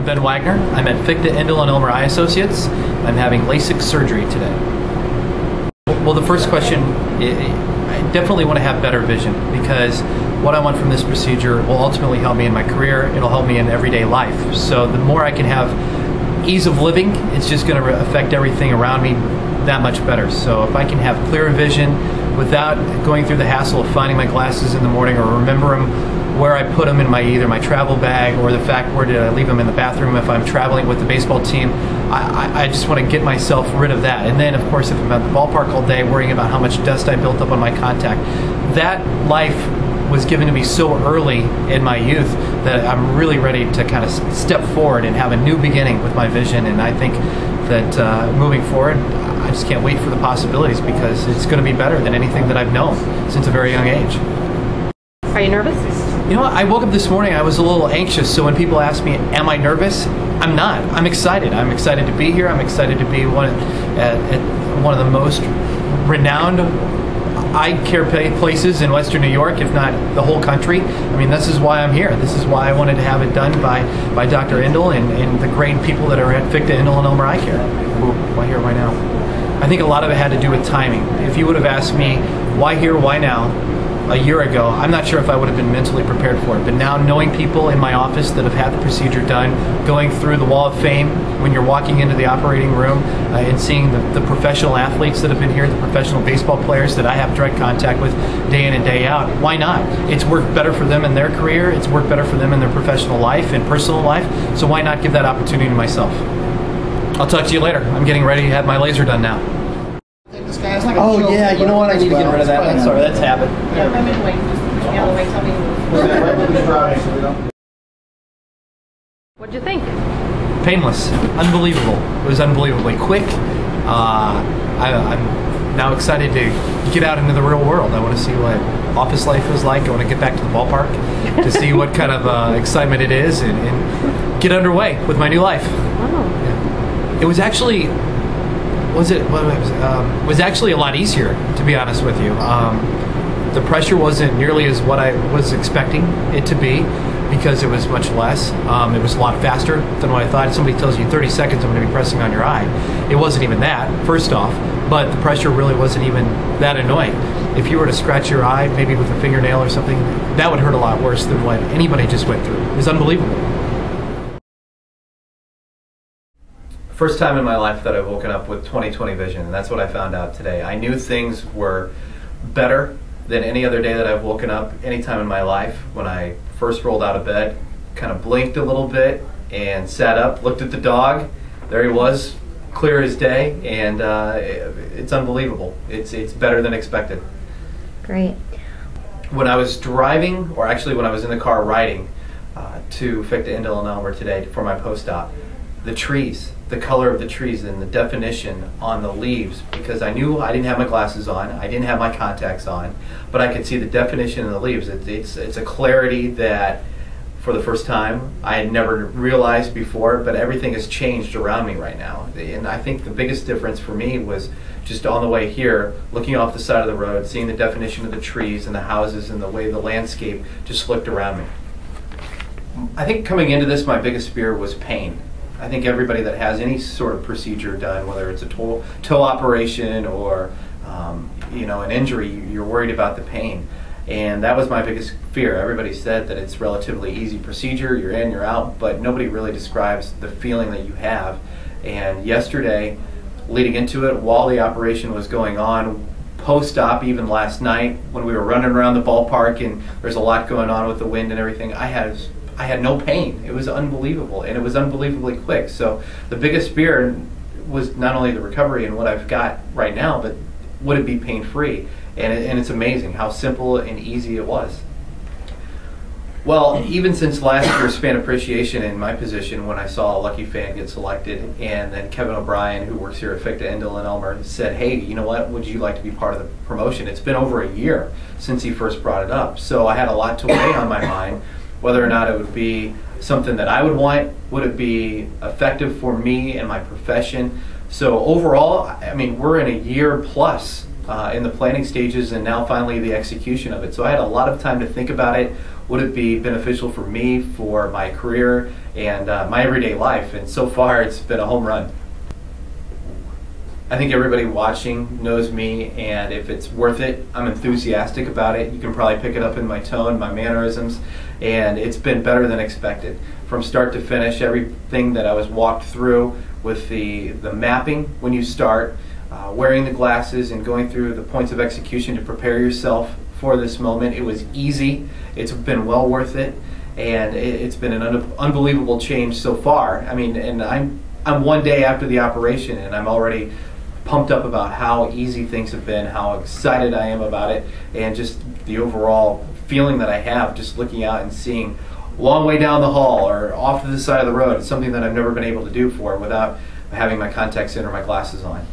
I'm Ben Wagner. I'm at Fichte, Endl, and Elmer Eye Associates. I'm having LASIK surgery today. Well, the first question, I definitely want to have better vision, because what I want from this procedure will ultimately help me in my career. It'll help me in everyday life. So the more I can have ease of living, it's just going to affect everything around me that much better. So if I can have clearer vision without going through the hassle of finding my glasses in the morning, or remember them where I put them in either my travel bag, or the fact where did I leave them in the bathroom if I'm traveling with the baseball team. I just want to get myself rid of that. And then of course if I'm at the ballpark all day worrying about how much dust I built up on my contact, that life was given to me so early in my youth that I'm really ready to kind of step forward and have a new beginning with my vision. And I think that moving forward, I just can't wait for the possibilities, because it's going to be better than anything that I've known since a very young age. Are you nervous? You know what, I woke up this morning, I was a little anxious, so when people ask me, am I nervous? I'm not. I'm excited. I'm excited to be here. I'm excited to be at one of the most renowned eye care places in Western New York, if not the whole country. I mean, this is why I'm here. This is why I wanted to have it done by Dr. Endl and the great people that are at Fichte, Endl, and Elmer Eyecare. Why here, why now? I think a lot of it had to do with timing. If you would have asked me, why here, why now, a year ago, I'm not sure if I would have been mentally prepared for it. But now, knowing people in my office that have had the procedure done, going through the wall of fame, when you're walking into the operating room and seeing the professional athletes that have been here, the professional baseball players that I have direct contact with day in and day out, why not? It's worked better for them in their career, it's worked better for them in their professional life and personal life, so why not give that opportunity to myself? I'll talk to you later. I'm getting ready to have my laser done now. Oh yeah, you know what? I need to get rid of that. I'm sorry, that's habit. Yeah, I'm in wait. Just the other way. Tell me. What'd you think? Painless. Unbelievable. It was unbelievably quick. I'm now excited to get out into the real world. I want to see what office life is like. I want to get back to the ballpark to see what kind of excitement it is and get underway with my new life. Oh. Yeah. It was actually... was actually a lot easier, to be honest with you. The pressure wasn't nearly as what I was expecting it to be, because it was much less. It was a lot faster than what I thought. If somebody tells you 30 seconds I'm going to be pressing on your eye, it wasn't even that, first off, but the pressure really wasn't even that annoying. If you were to scratch your eye, maybe with a fingernail or something, that would hurt a lot worse than what anybody just went through. It was unbelievable. First time in my life that I've woken up with 20/20 vision, and that's what I found out today. I knew things were better than any other day that I've woken up any time in my life. When I first rolled out of bed, kind of blinked a little bit and sat up, looked at the dog. There he was, clear as day, and it's unbelievable. It's better than expected. Great. When I was driving, or actually when I was in the car riding to Fichte, Endl, and Elmer today for my post-op, the trees, the color of the trees and the definition on the leaves, because I knew I didn't have my glasses on, I didn't have my contacts on, but I could see the definition in the leaves. It's a clarity that for the first time I had never realized before, but everything has changed around me right now. And I think the biggest difference for me was just on the way here, looking off the side of the road, seeing the definition of the trees and the houses and the way the landscape just looked around me. I think coming into this, my biggest fear was pain. I think everybody that has any sort of procedure done, whether it's a toe operation or an injury, you're worried about the pain. And that was my biggest fear. Everybody said that it's a relatively easy procedure, you're in, you're out, but nobody really describes the feeling that you have. And yesterday, leading into it, while the operation was going on, post-op, even last night, when we were running around the ballpark and there's a lot going on with the wind and everything, I had no pain. It was unbelievable, and it was unbelievably quick. So the biggest fear was not only the recovery and what I've got right now, but would it be pain-free? And it's amazing how simple and easy it was. Well, even since last year's fan appreciation in my position, when I saw a lucky fan get selected, and then Kevin O'Brien, who works here at Fichte, Endl, and Elmer, said, hey, you know what, would you like to be part of the promotion? It's been over a year since he first brought it up, so I had a lot to weigh on my mind, whether or not it would be something that I would want, would it be effective for me and my profession. So overall, I mean, we're in a year plus in the planning stages, and now finally the execution of it. So I had a lot of time to think about it, would it be beneficial for me, for my career, and my everyday life? And so far, it's been a home run. I think everybody watching knows me, and if it's worth it, I'm enthusiastic about it. You can probably pick it up in my tone, my mannerisms, and it's been better than expected. From start to finish, everything that I was walked through with the mapping when you start, wearing the glasses and going through the points of execution to prepare yourself for this moment, it was easy. It's been well worth it, and it's been an unbelievable change so far. I mean, and I'm one day after the operation, and I'm already pumped up about how easy things have been, how excited I am about it, and just the overall feeling that I have just looking out and seeing a long way down the hall or off to the side of the road. It's something that I've never been able to do before without having my contacts in or my glasses on.